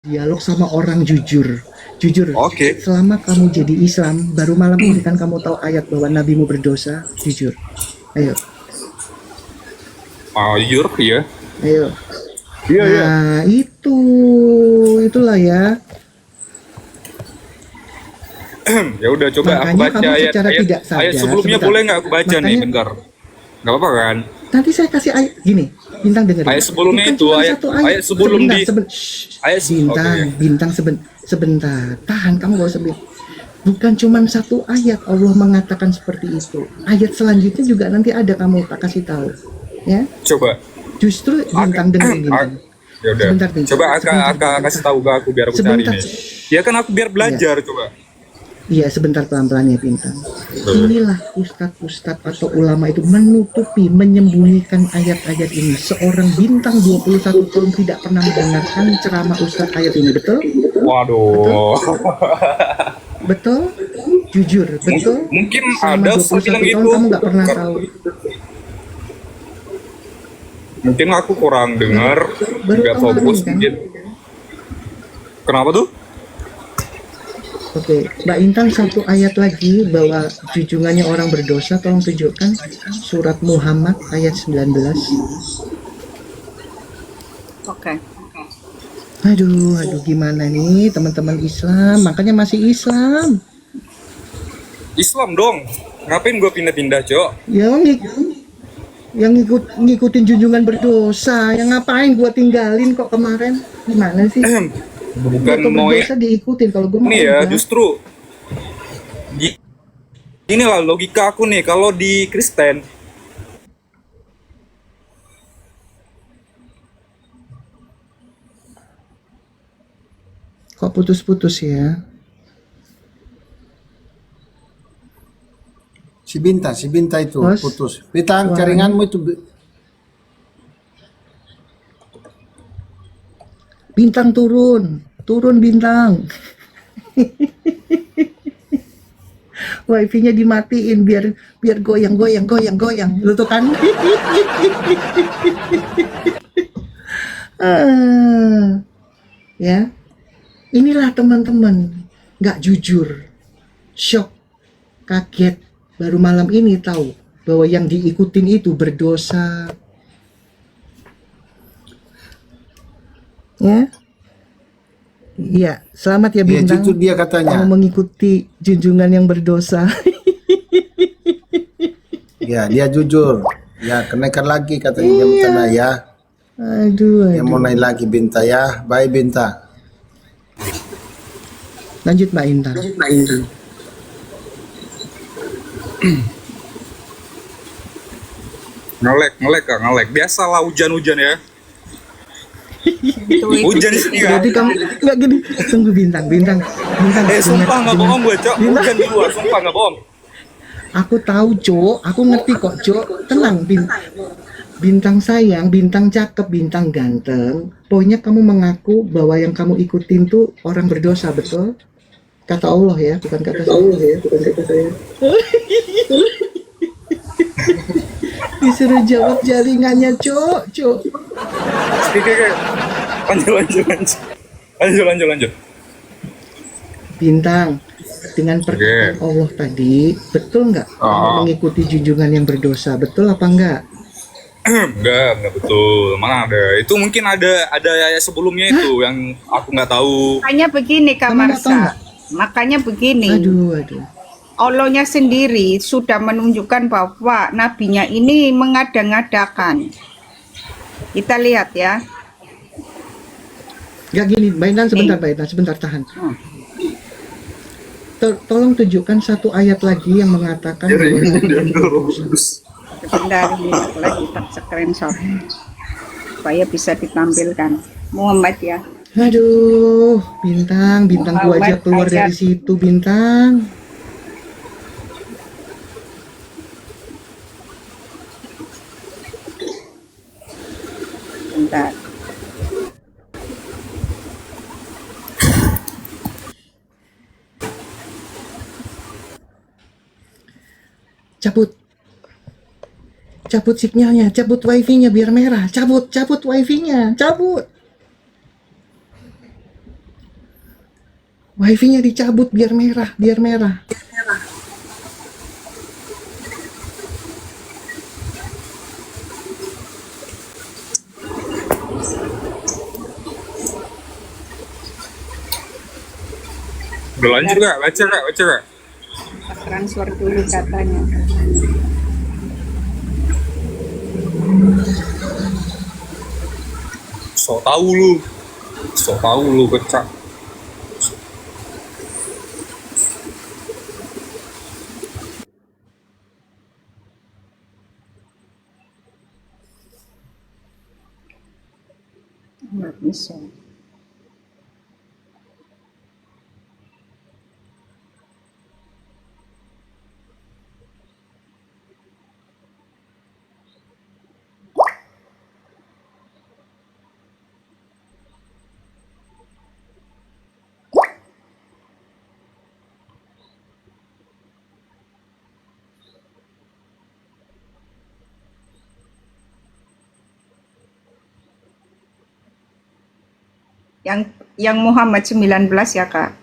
dialog sama orang jujur. Jujur, Oke. selama kamu jadi Islam, baru malam ini kan kamu tahu ayat bahwa nabimu berdosa, jujur. Ayo, Jujur, iya. ayo. Iya, iya. Nah, itulah ya. Ya udah, coba aku Makanya baca kamu ayat secara ayat tidak ayat sadar, sebelumnya, sebentar. boleh nggak aku baca nih, Makanya bentar? Nggak apa-apa kan? nanti saya kasih ayat gini, Bintang dengerin. Ayat sebelumnya Bukan itu cuma ayat satu ayat. ayat sebelum Sebentar, di ayat oke, Bintang, ya. Bintang sebentar. Tahan, kamu gak usah. Bukan cuma satu ayat Allah mengatakan seperti itu. Ayat selanjutnya juga nanti ada, kamu tak kasih tahu. Ya, Coba. justru Bintang dengerin, Bintang. Ya udah. Sebentar, Bintang. Coba Sebentar, Aka Bintang. kasih tahu ke aku biar aku cari Sebentar. nih. Ya kan aku biar Iya. belajar, coba. Iya, sebentar, pelan-pelan ya, Bintang. Inilah ustadz-ustadz atau ulama itu menutupi, menyembunyikan ayat-ayat ini. Seorang Bintang 21 tahun tidak pernah mendengarkan ceramah ustadz ayat ini, betul? Waduh. Betul? Jujur, betul? Mungkin Selama ada ustaz 21 bilang tahun gitu. kamu nggak pernah tahu. Mungkin aku kurang dengar, Baru nggak tahu malam fokus ini kan? mungkin. Kenapa tuh? Oke, Mbak Intan satu ayat lagi bahwa junjungannya orang berdosa, tolong tunjukkan surat Muhammad ayat 19. Oke. Aduh, gimana nih teman-teman Islam? Makanya masih Islam. Islam dong. Ngapain gue pindah-pindah, Cok? Yang ngikutin junjungan berdosa, yang ngapain gua tinggalin kok kemarin? Gimana sih? Bukan Gua mau berdosa diikutin, kalau gua mau ini ya, enggak. justru inilah logika aku nih. Kalau di Kristen, Kok putus-putus ya? Si Binta itu Bos, putus. Bintang, suaranya jaringanmu itu Bintang turun Bintang. Wifi-nya dimatiin biar goyang. Lu tuh kan. Ya. Inilah teman-teman, nggak jujur, shock, kaget, baru malam ini tahu bahwa yang diikutin itu berdosa. Ya, iya, selamat ya ya Bintang. jujur dia katanya. Kamu mengikuti junjungan yang berdosa. Ya, dia jujur. Ya, kenaikan lagi katanya jam tanah ya. Aduh. Yang mau naik lagi Binta ya. Bye Binta. Lanjut Mbak Intan. ngelek Kak, ngelek. Biasalah hujan-hujan ya. Hujan di sini kan. Berarti kamu nggak gini. Tunggu Bintang. Sumpah nggak bohong gue, Cok. Hujan di luar, sumpah nggak bohong. Aku tahu, Cok. Aku ngerti kok, Cok. Tenang, Bintang sayang, Bintang cakep, Bintang ganteng. Pokoknya kamu mengaku bahwa yang kamu ikutin tuh orang berdosa, betul? Kata Allah ya, bukan kata saya. Disuruh jawab jaringannya, Cok. Oke. Lanjut. Bintang, dengan perkataan Allah tadi, betul nggak kamu mengikuti junjungan yang berdosa? Betul apa enggak? Enggak betul. Mana ada. Itu mungkin ada ayat sebelumnya itu yang aku nggak tahu. Makanya begini Kak Kamu nggak tahu Marsa. nggak? Makanya begini. Aduh. Allahnya sendiri sudah menunjukkan bahwa nabinya ini mengada-ngadakan. Kita lihat ya. Nggak gini, Mbak Intan, sebentar, tahan. Tolong tunjukkan satu ayat lagi yang mengatakan bahwa Sebentar ini lagi tak screenshot supaya bisa ditampilkan. Muhammad ya. Aduh, Bintang gua aja keluar dari situ, Bintang. Bentar. Cabut sinyalnya, cabut wifi-nya biar merah, cabut wifi-nya, cabut. Wifi-nya dicabut biar merah, biar merah. Udah lanjut gak? Baca gak? Baca gak? Transfer dulu katanya. So tahu lu kecak. Nggak bisa. Yang Muhammad 19 ya Kak.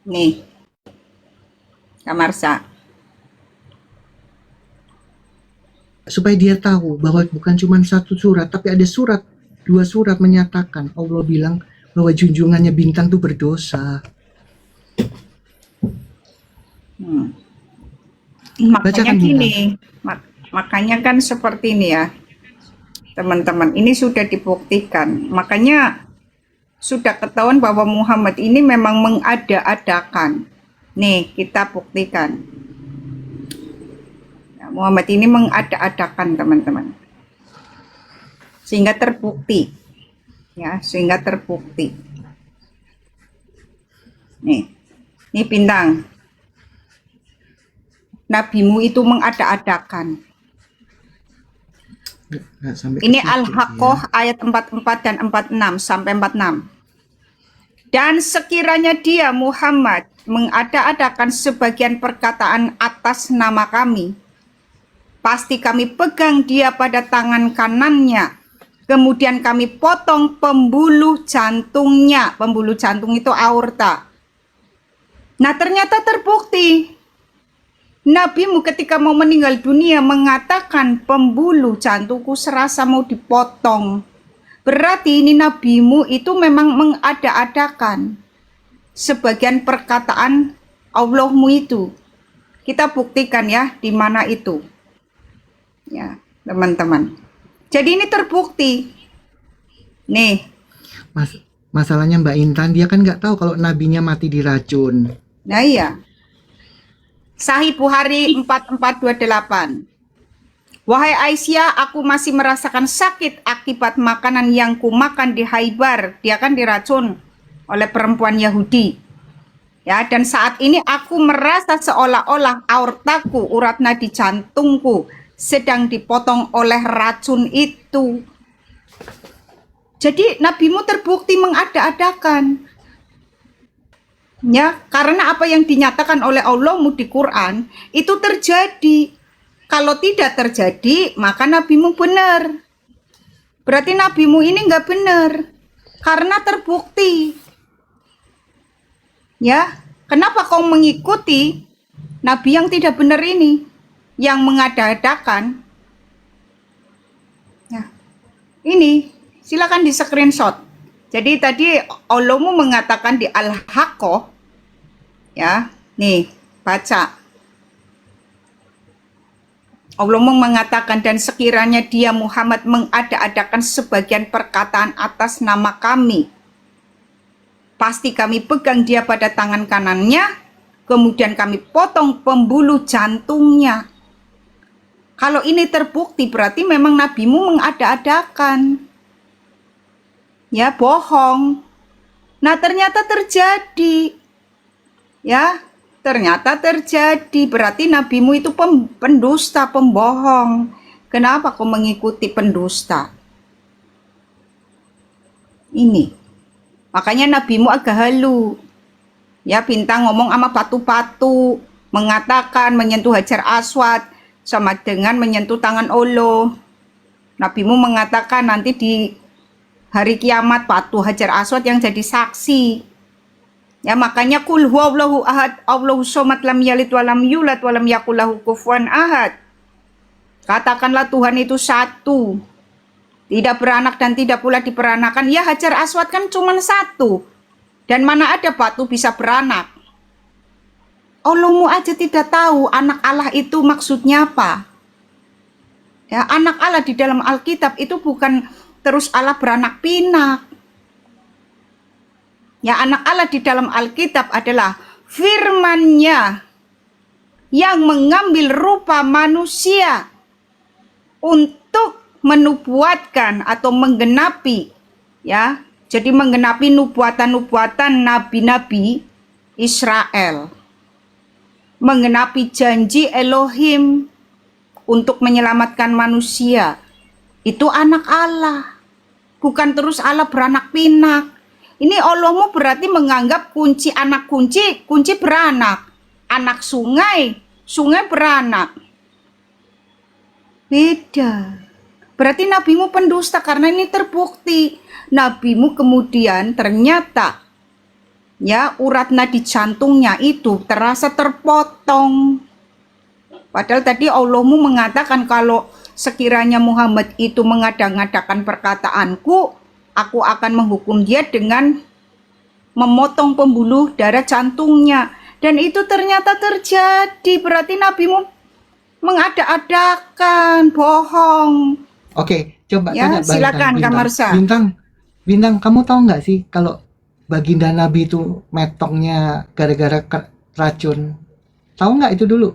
Nih, Kak Marsa. Supaya dia tahu bahwa bukan cuma satu surat, tapi ada surat, 2 surat menyatakan Allah bilang bahwa junjungannya bintang itu berdosa. Makanya Bacakan, gini, makanya kan seperti ini ya, teman-teman. Ini sudah dibuktikan. Makanya sudah ketahuan bahwa Muhammad ini memang mengada-adakan. Nih, kita buktikan. Nah, Muhammad ini mengada-adakan, teman-teman. Sehingga terbukti. Ya, sehingga terbukti. Nih bintang. Nabimu itu mengada-adakan. Nggak sampai ke Ini situ, Al-Haqqah ya. ayat 44 dan 46 sampai 46. Dan sekiranya dia Muhammad mengada-adakan sebagian perkataan atas nama kami, pasti kami pegang dia pada tangan kanannya, kemudian kami potong pembuluh jantungnya. Pembuluh jantung itu aorta. Nah, ternyata terbukti. Nabimu ketika mau meninggal dunia mengatakan pembuluh jantungku serasa mau dipotong. Berarti ini nabimu itu memang mengada-adakan sebagian perkataan Allahmu itu. Kita buktikan ya di mana itu. Ya, teman-teman. Jadi ini terbukti. Nih. Masalahnya Mbak Intan, dia kan nggak tahu kalau nabinya mati diracun. Nah iya. Sahih Bukhari 4428. Wahai Aisyah, aku masih merasakan sakit akibat makanan yang kumakan di Khaibar. Dia kan diracun oleh perempuan Yahudi. Ya, dan saat ini aku merasa seolah-olah aortaku, urat nadi jantungku sedang dipotong oleh racun itu. Jadi nabimu terbukti mengada-adakan. Ya, karena apa yang dinyatakan oleh Allahmu di Quran itu terjadi. Kalau tidak terjadi, maka nabimu benar. Berarti nabimu ini nggak benar. Karena terbukti. Ya, kenapa kau mengikuti nabi yang tidak benar ini? Yang mengada-adakan. Ya, ini, silakan di screenshot. Jadi tadi Allahmu mengatakan di Al-Haqqah, ya, nih, baca. Allah mengatakan, dan sekiranya dia Muhammad mengada-adakan sebagian perkataan atas nama kami, pasti kami pegang dia pada tangan kanannya, kemudian kami potong pembuluh jantungnya. Kalau ini terbukti berarti memang nabimu mengada-adakan. Ya, bohong. Nah, ternyata terjadi. Ya, ternyata terjadi. Berarti nabimu itu pendusta, pembohong. Kenapa kau mengikuti pendusta? Ini. Makanya nabimu agak halu. Ya, bintang ngomong sama batu-batu, mengatakan menyentuh Hajar Aswad sama dengan menyentuh tangan Allah. Nabimu mengatakan nanti di hari kiamat Batu Hajar Aswad yang jadi saksi. Ya, makanya kul huwallahu ahad, Allahu somad, lam yalid walam yulad walam yakul lahu kufuwan ahad. Katakanlah Tuhan itu satu, tidak beranak dan tidak pula diperanakan. Ya, Hajar Aswad kan cuma satu. Dan mana ada batu bisa beranak? Allahmu aja tidak tahu anak Allah itu maksudnya apa. Ya, anak Allah di dalam Alkitab itu bukan terus Allah beranak pinak. Ya, anak Allah di dalam Alkitab adalah firman-Nya yang mengambil rupa manusia untuk menubuatkan atau menggenapi, ya. Jadi menggenapi nubuatan-nubuatan nabi-nabi Israel. Menggenapi janji Elohim untuk menyelamatkan manusia. Itu anak Allah. Bukan terus Allah beranak pinak. Ini Allahmu berarti menganggap kunci anak kunci beranak. Anak sungai beranak. Beda. Berarti nabimu pendusta karena ini terbukti. Nabimu kemudian ternyata ya urat nadi jantungnya itu terasa terpotong. Padahal tadi Allahmu mengatakan kalau sekiranya Muhammad itu mengada-ngadakan perkataanku, aku akan menghukum dia dengan memotong pembuluh darah jantungnya. Dan itu ternyata terjadi. Berarti nabimu mengada-adakan, bohong. Oke, coba Ya, tanya silakan, Kak Marsha. Bintang, kamu tahu nggak sih kalau baginda Nabi itu metongnya gara-gara racun? Tahu nggak itu dulu?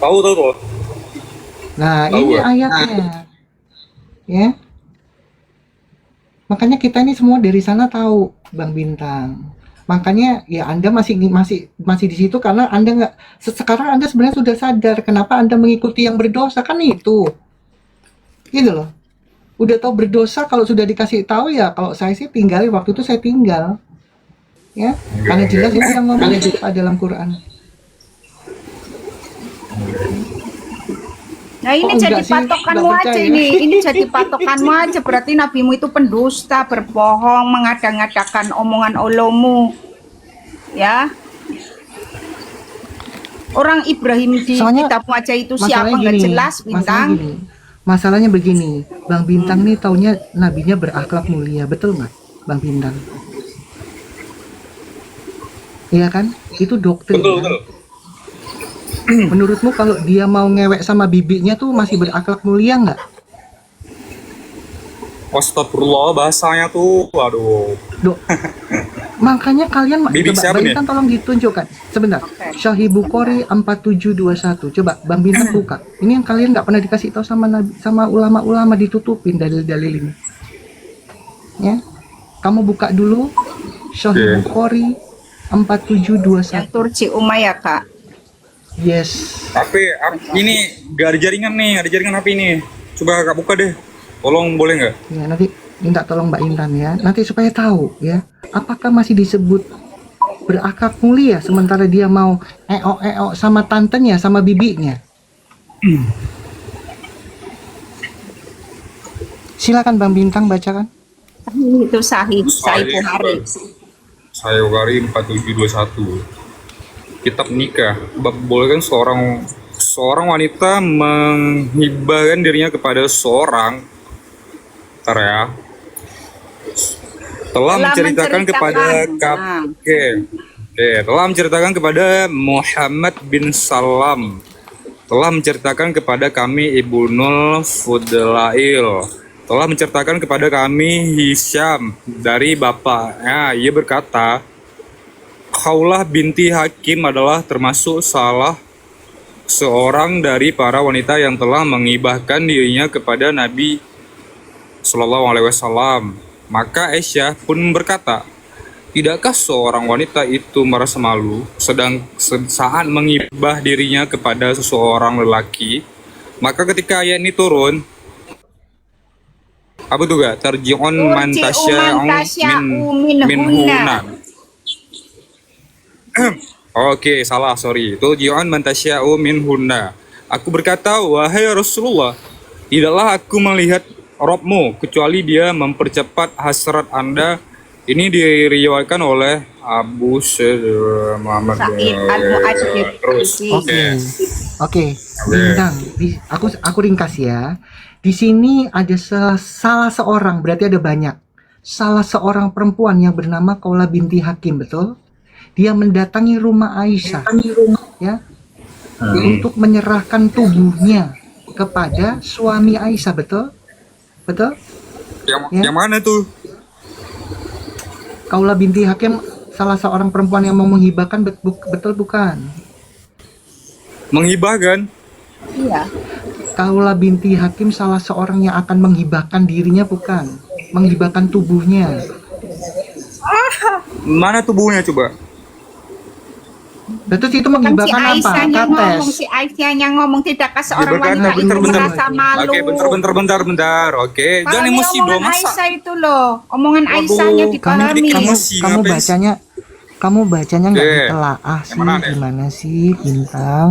Tahu. Nah, Tahu ini nggak? ayatnya. Ya. Makanya kita ini semua dari sana tahu, Bang Bintang. Makanya ya Anda masih di situ karena Anda nggak sekarang Anda sebenarnya sudah sadar kenapa Anda mengikuti yang berdosa kan itu. Gitu loh. Udah tahu berdosa kalau sudah dikasih tahu ya kalau saya sih tinggalin waktu itu saya tinggal. Ya, karena jelas itu yang ngomong dalam Quran. Nah, ini Oh, jadi enggak sih, patokanmu enggak aja percaya. ini jadi patokanmu aja. Berarti nabimu itu pendusta, berbohong, mengada-ngadakan omongan Allahmu. Ya. Orang Ibrahim di Soalnya kitabmu aja itu masalahnya siapa nggak gini, jelas, Bintang. Masalahnya begini, Bang Bintang nih taunya nabinya berakhlak mulia, betul nggak, Bang Bintang? Iya kan? Itu doktrin. Betul, Kan? betul. Menurutmu kalau dia mau ngewek sama bibinya tuh masih berakhlak mulia nggak? Astagfirullah bahasanya tuh, aduh. Makanya kalian Bibi coba siapa Bang nih? Bintang tolong ditunjukkan sebentar. Oke. Sahih Bukhari 4721. Coba Bang Bintang buka. Ini yang kalian nggak pernah dikasih tahu sama sama ulama-ulama, ditutupin dalil-dalil ini. Ya. Kamu buka dulu Sahih Oke. Bukhari 4721. Yang Turci Umayyah, Kak. Yes. Ini gak ada jaringan HP ini. Coba Kak buka deh. Tolong boleh nggak? Ya, nanti minta tolong Mbak Intan ya. Nanti supaya tahu ya, apakah masih disebut berakhlak mulia sementara dia mau sama tantenya sama bibinya. Silakan Bang Bintang bacakan. Itu sahih Bukhari. Saya Bukhari 4721. Kitab nikah. Bolehkan seorang wanita menghibahkan dirinya kepada seorang telah menceritakan kepada Muhammad bin Salam, telah menceritakan kepada kami Ibnul Fudlail, telah menceritakan kepada kami Hisyam dari bapaknya. Ia berkata, Khawlah binti Hakim adalah termasuk salah seorang dari para wanita yang telah mengibahkan dirinya kepada Nabi Shallallahu Alaihi Wasallam. Maka Aisyah pun berkata, tidakkah seorang wanita itu merasa malu sedang saat mengibah dirinya kepada seseorang lelaki? Maka ketika ayat ini turun, apa tuh gak? Tarji'un man tasya'u minhunna. Oke, salah, sorry. Tarji'un man tasya'u minhunna. Aku berkata, wahai Rasulullah, tidaklah aku melihat Robmu kecuali dia mempercepat hasrat Anda. Ini diriwayatkan oleh Abu Sa'id Muhammad Sa'id Al-Mu'adzib. Terus, Oke. Oke, Bintang. Aku ringkas ya. Di sini ada salah seorang, berarti ada banyak. Salah seorang perempuan yang bernama Khawlah binti Hakim, betul? Dia mendatangi rumah Aisyah, ya, untuk menyerahkan tubuhnya kepada suami Aisyah, betul? Betul? Ya. Yang mana tuh? Khawlah binti Hakim salah seorang perempuan yang mau menghibahkan, betul bukan? Menghibahkan? Iya. Khawlah binti Hakim salah seorang yang akan menghibahkan dirinya, bukan? Menghibahkan tubuhnya. Mana tubuhnya coba? Betul, itu Kan si menghibahkan apa? Aisyah yang ngomong, Kates. si Aisyah yang ngomong, tidakkah seorang Gibahkan, wanita itu bentar. merasa malu? Oke, bentar. Oke, Kalau jangan ini emosi dong, omongan masa? Aisyah itu loh, omongan Aisyahnya Waduh, dipahami. kamu sih, Kamu ngapain sih? bacanya nggak Oke. ditelaah sih, Yang mana nih? gimana sih, Bintang?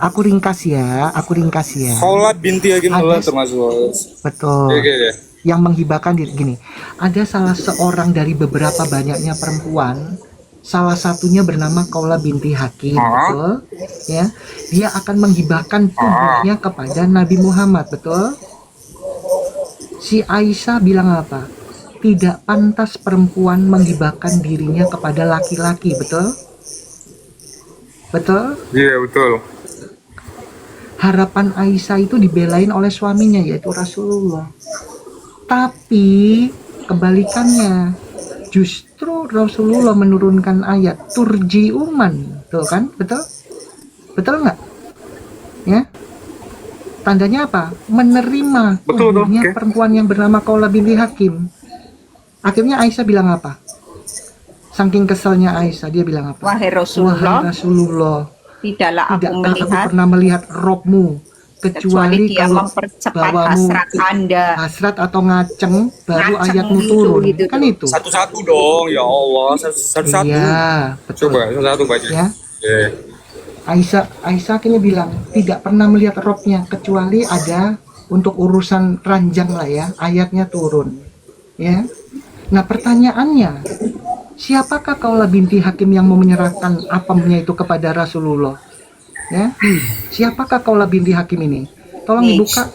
Aku ringkas ya. Khawlah binti Hakim Ada- termasuk. Betul. Oke. Yang menghibahkan diri gini. Ada salah seorang dari beberapa banyaknya perempuan, salah satunya bernama Khawlah binti Hakim, betul? Ya, dia akan menghibahkan tubuhnya kepada Nabi Muhammad, betul? Si Aisyah bilang apa? Tidak pantas perempuan menghibahkan dirinya kepada laki-laki, betul? Betul? Iya, betul. Harapan Aisyah itu dibelain oleh suaminya, yaitu Rasulullah. Tapi kebalikannya, justru Rasulullah menurunkan ayat turji uman, tuh kan, betul? Betul nggak? Ya, tandanya apa? Menerima Betul, tubuhnya oke. perempuan yang bernama Khawlah binti Hakim. Akhirnya Aisyah bilang apa? Saking keselnya Aisyah, dia bilang apa? Wahai Wahai Rasulullah, Rasulullah, tidaklah aku tidakkah aku melihat pernah melihat Robmu kecuali kecuali dia kalau mempercepat bawamu hasrat Anda. hasrat atau ngaceng baru Ngaceng ayatmu gitu, turun, gitu kan tuh. itu? Satu-satu dong, ya Allah. Satu-satu. Iya, betul. Coba, satu-satu baca. Ya, Oke. Aisyah akhirnya bilang tidak pernah melihat robnya kecuali ada untuk urusan ranjang lah ya, ayatnya turun. Ya. Nah pertanyaannya, siapakah Khawlah binti Hakim yang mau menyerahkan apemnya itu kepada Rasulullah? Ya, siapakah Khawlah binti Hakim ini? Tolong Nih, dibuka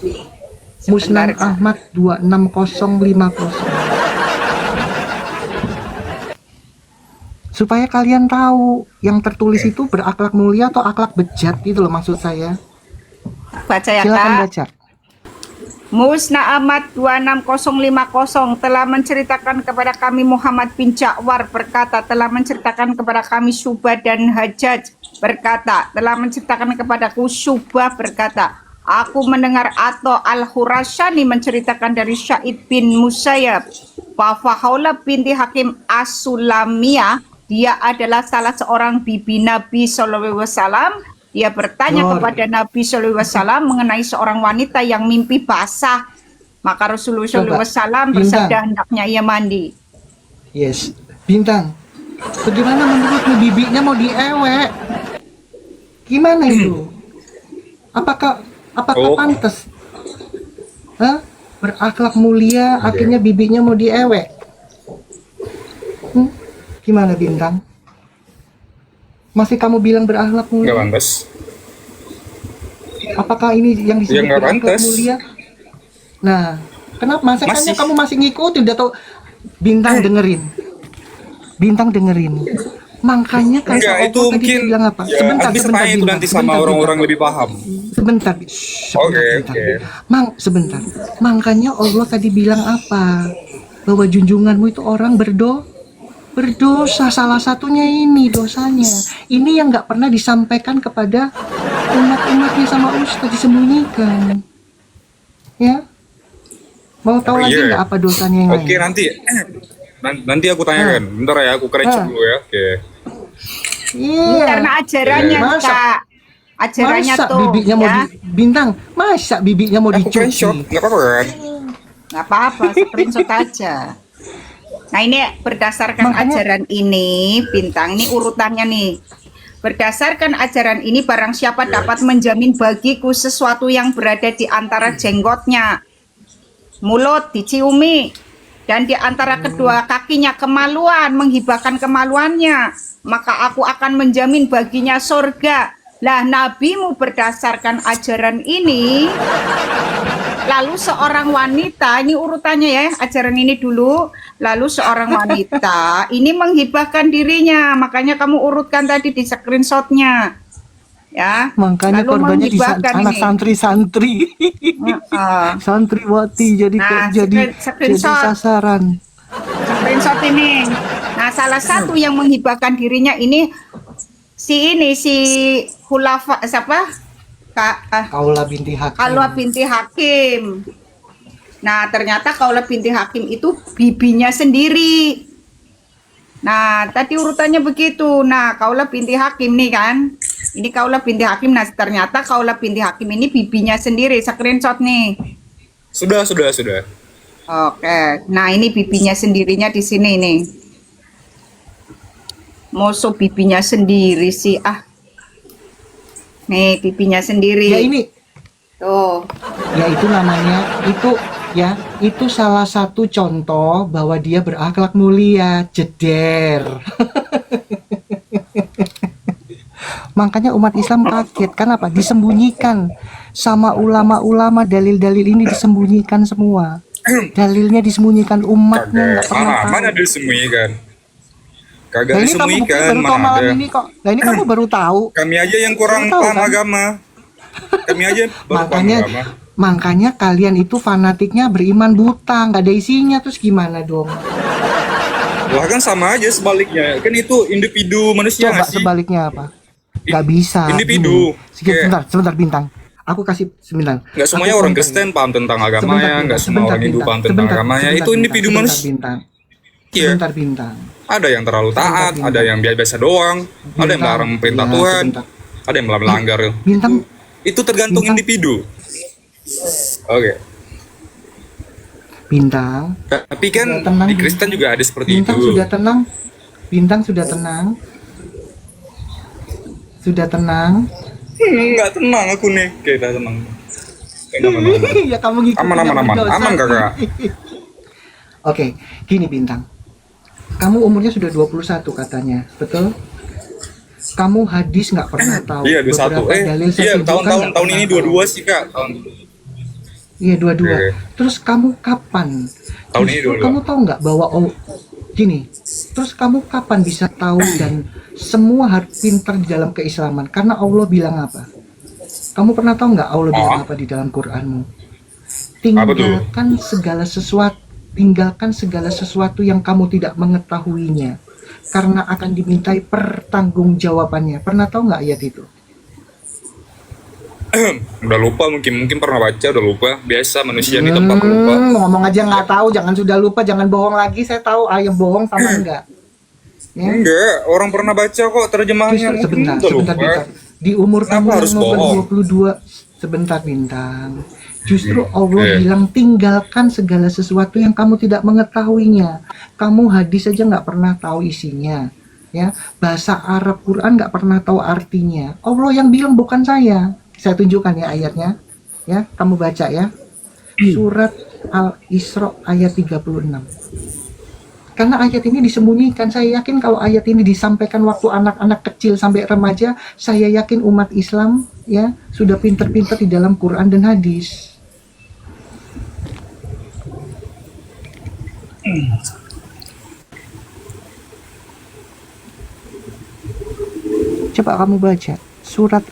Musnad sebentar. Ahmad 26050. Supaya kalian tahu yang tertulis itu berakhlak mulia atau akhlak bejat gitu loh maksud saya. Baca ya Silakan Kak. baca. Musna Ahmad 26050 telah menceritakan kepada kami Muhammad bin Ja'far berkata, telah menceritakan kepada kami Syubah dan Hajjaj berkata, telah menceritakan kepadaku Syubah berkata, aku mendengar Ato Al-Khurasani menceritakan dari Sa'id bin Musayyab bahwa Khawlah binti Hakim As-Sulamiyah, dia adalah salah seorang bibi Nabi SAW. Dia bertanya Lord. kepada Nabi SAW mengenai seorang wanita yang mimpi basah. Maka Rasulullah Coba, SAW Bintang. bersabda hendaknya ia mandi. Yes. Bintang. Bagaimana menurutmu bibinya mau diewek? Gimana itu? Apakah Oh. pantas? Hah? Berakhlak mulia akhirnya bibinya mau diewek? Gimana Bintang? Masih kamu bilang berakhlak Nggak mulia? pantas. Apakah ini yang Ya, disebut nggak berakhlak pantas. mulia? Nah, kenapa makanya Masih. kamu masih ngikutin? Udah tahu Bintang dengerin. Bintang dengerin. Makanya kata Enggak, Allah itu tadi mungkin dia bilang apa? ya, Sebentar, bisa sebentar, tanya itu Bintang. nanti sama Sebentar, orang-orang Bintang. lebih paham. Sebentar, sebentar, Bintang. Sebentar. Makanya Allah tadi bilang apa? Bahwa junjunganmu itu orang berdosa. Salah satunya ini dosanya. Ini yang nggak pernah disampaikan kepada umat-umatnya sama Ustaz, disembunyikan. Ya? Mau tahu lagi Iya. nggak apa dosanya yang Oke, lain? nanti aku tanyakan. Bentar ya, aku kerecek dulu ya. Oke. Iya. Karena ajarannya Masa- Kak. Ajarannya Masa tuh bibinya mau ya. Bintang? Masa bibinya mau Aku dicuci? screenshot, nggak apa-apa kan? Nggak apa-apa, screenshot aja. Nah ini berdasarkan Makanya- ajaran ini, Bintang, ini urutannya nih. Berdasarkan ajaran ini, barang siapa dapat menjamin bagiku sesuatu yang berada di antara jenggotnya, mulut diciumi, dan di antara kedua kakinya kemaluan, menghibahkan kemaluannya, maka aku akan menjamin baginya surga. Lah, nabimu berdasarkan ajaran ini, lalu seorang wanita, ini urutannya ya, ajaran ini dulu, lalu seorang wanita ini menghibahkan dirinya, makanya kamu urutkan tadi di screenshotnya, ya. Makanya Lalu korbannya di menghibahkan anak ini. santri-santri. Santriwati jadi Nah, jadi screenshot. sasaran. Screenshot ini. Nah, salah satu yang menghibahkan dirinya ini si Hulafa siapa? Kaula binti Hakim. Kaula binti Hakim. Nah, ternyata Kaula binti Hakim itu bibinya sendiri. Nah, tadi urutannya begitu. Nah, Kaula binti Hakim nih kan. Ini Kaula binti Hakim. Nah, ternyata Kaula binti Hakim ini bibinya sendiri. Screenshot nih. Sudah. Oke. Nah, ini bibinya sendirinya di sini nih. Musuh bibinya sendiri sih. Nih, bibinya sendiri. Ya ini, Tuh. ya itu namanya, itu salah satu contoh bahwa dia berakhlak mulia, jeder. Makanya umat Islam kaget, kenapa? Disembunyikan sama ulama-ulama, dalil-dalil ini disembunyikan semua. Dalilnya disembunyikan, umatnya nggak pernah tahu. Mana disembunyikan? Kagak Nah, ini kamu disembunyikan, baru tahu mana malam ada. ini kok. Nah ini kamu baru tahu. Kami aja yang kurang Baru tahu, paham kan? agama. Kami aja baru paham Makanya agama. makanya kalian itu fanatiknya beriman buta, nggak ada isinya, terus gimana dong? Wah, kan sama aja sebaliknya. Kan itu individu manusia Coba nggak sih? sebaliknya apa? Nggak bisa. Individu. Gini. Kayak- Sebentar bintang. Aku kasih sebentar. Nggak semuanya Aku orang counter Kristen ini. paham tentang agamanya, nggak semua orang Hindu paham tentang agamanya. Itu individu manusia. Bintang. Iya. Sebentar bintang. Ada yang terlalu taat, Sebentar, ada yang biasa doang, ada yang melarang perintah Ya, Tuhan, sebentar. ada yang melanggar. Bintang. Itu tergantung Bintang. individu. Oke. Bintang. Tapi kan Sudah tenang, di Kristen juga ada seperti Bintang itu. sudah tenang. Bintang sudah tenang. Sudah tenang. Nggak tenang aku nih. Oke, udah tenang. Oke, aman. Ya kamu ngikutin Aman, yang aman. berdosa. Aman, kakak. Oke, gini Bintang. Kamu umurnya sudah 21 katanya, betul? Kamu hadis nggak pernah tahu. Iya, 21. Beberapa dalil saya Iya, tunjukkan tahun-tahun nggak tahun pernah ini tahu. 22 sih, Kak. Iya, 22. Oke. Terus kamu kapan? Tahun ini Justru 22. kamu tahu nggak bahwa gini. Terus kamu kapan bisa tahu dan semua harus pintar di dalam keislaman? Karena Allah bilang apa? Kamu pernah tahu nggak Allah bilang apa di dalam Quranmu? Tinggalkan segala sesuatu yang kamu tidak mengetahuinya, karena akan dimintai pertanggungjawabannya. Pernah tahu nggak ayat itu? Udah lupa mungkin pernah baca, udah lupa. Biasa manusia di tempat lupa. Ngomong aja nggak tahu, jangan sudah lupa, jangan bohong lagi. Saya tahu ayat bohong sama enggak. Ya. Enggak, orang pernah baca kok terjemahannya. Justru Mungkin sebentar, udah lupa. Bintang. Di umur Kenapa kamu harus yang nomor bohong? 22, sebentar Bintang. Justru Allah Iya. bilang tinggalkan segala sesuatu yang kamu tidak mengetahuinya. Kamu hadis aja nggak pernah tahu isinya. Ya, bahasa Arab Quran nggak pernah tahu artinya. Allah yang bilang, bukan saya. Saya tunjukkan ya ayatnya. Ya, kamu baca ya. Surat Al-Isra ayat 36. Karena ayat ini disembunyikan. Saya yakin kalau ayat ini disampaikan waktu anak-anak kecil sampai remaja, saya yakin umat Islam ya sudah pinter-pinter di dalam Quran dan hadis. Coba kamu baca surat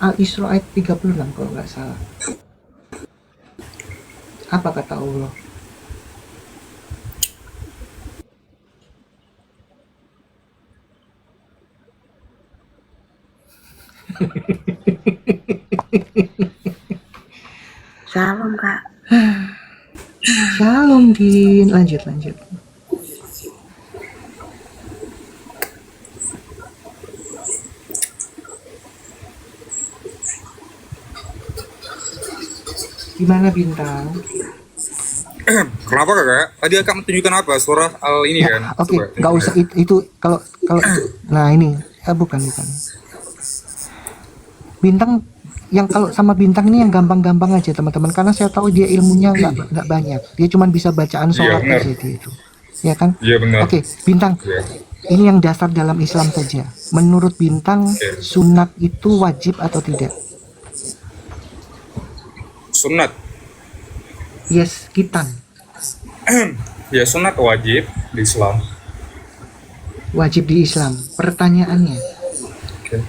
Al-Isra ayat 36 kalau nggak salah. Apa kata Allah? Shalom Kak. Shalom Din. Lanjut. Gimana Bintang? Kenapa kakak? Tadi kakak menunjukkan apa? Surah al ini kan? Oke, Coba, nggak usah itu kalau nah ini Bukan, bukan. Bintang yang kalau sama bintang ini yang gampang-gampang aja teman-teman, karena saya tahu dia ilmunya nggak banyak, dia cuma bisa bacaan Iya sholat benar. aja dia itu, ya kan? Iya benar. Oke, bintang. Iya. Ini yang dasar dalam Islam saja. Menurut bintang, Oke. sunat itu wajib atau tidak? Sunat. Yes, kita Ya sunat wajib di Islam. wajib di Islam. Pertanyaannya, Oke.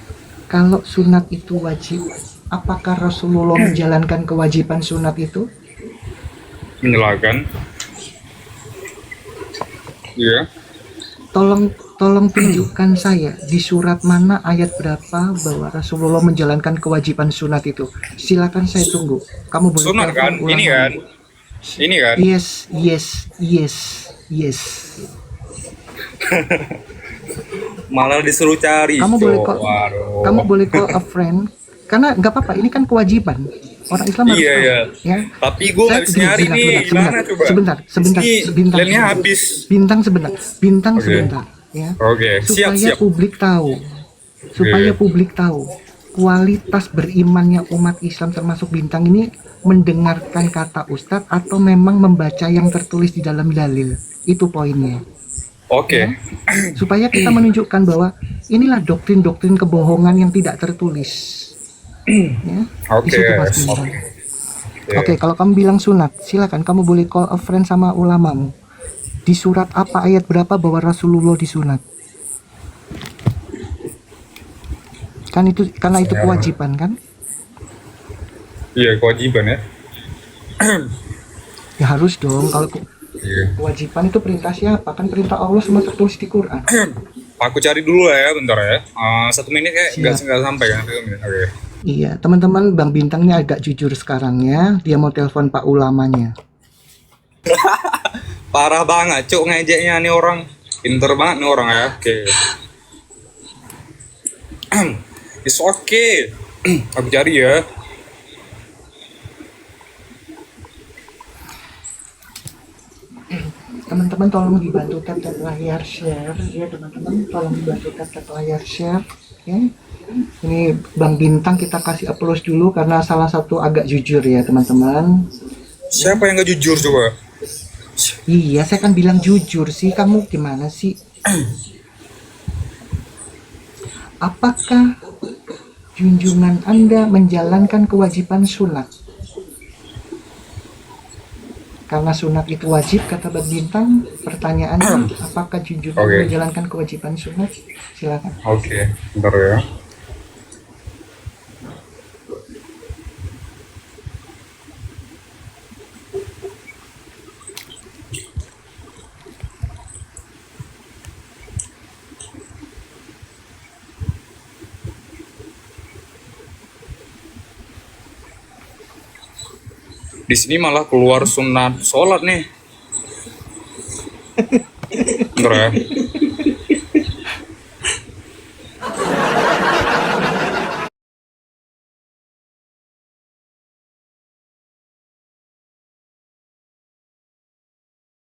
kalau sunat itu wajib, apakah Rasulullah menjalankan kewajiban sunat itu? Menyalakan. Iya. Tolong tunjukkan saya di surat mana, ayat berapa bahwa Rasulullah menjalankan kewajiban sunat itu. Silakan, saya tunggu. Kamu boleh Sunat kan? telepon Ini ulama. kan? Ini kan? Yes, yes, yes, yes. Malah disuruh cari. Kamu boleh Cok. kok. Waduh. Kamu boleh call a friend. Karena nggak apa-apa, ini kan kewajiban. Orang Islam harus Iya, tahu, iya. ya. Tapi gue nggak bisa nyari nih. Gimana coba? Sebentar, Ini lainnya habis. Bintang sebentar, bintang Oke. sebentar, ya. Oke. Siap, Supaya siap. publik tahu, kualitas berimannya umat Islam termasuk bintang ini mendengarkan kata Ustadz atau memang membaca yang tertulis di dalam dalil. Itu poinnya. Oke. Supaya kita menunjukkan bahwa inilah doktrin-doktrin kebohongan yang tidak tertulis. Ya, Oke. di situ Mas Bintang. Oke. Oke, kalau kamu bilang sunat, silakan kamu boleh call a friend sama ulamamu. Di surat apa, ayat berapa bahwa Rasulullah disunat? Kan itu, karena itu kewajiban kan? Iya, kewajiban ya. Ya harus dong. Kalau Iya. kewajiban itu perintah siapa? Kan perintah Allah semua tertulis di Quran. Aku cari dulu ya, bentar ya. 1 menit kayak Siap. nggak sampai kan? 1 menit. Oke. Iya, teman-teman, Bang Bintang ini agak jujur sekarang ya. Dia mau telepon Pak ulamanya. Parah banget, cuk ngejeknya nih orang. Pinter banget nih orang ya. Oke. It's okay. Aku cari ya. Teman-teman tolong dibantu tap layar share ya teman-teman, tolong dibantu tap layar share ya. Ini Bang Bintang kita kasih applause dulu karena salah satu agak jujur ya teman-teman. Siapa yang gak jujur coba? Iya, saya kan bilang jujur sih, kamu gimana sih? Apakah junjungan Anda menjalankan kewajiban sunat? Karena sunat itu wajib, kata Bang Bintang. Pertanyaannya, apakah junjungan Oke. menjalankan kewajiban sunat? Silakan. Oke, bentar ya. Di sini malah keluar sunat sholat nih. Bentar ya.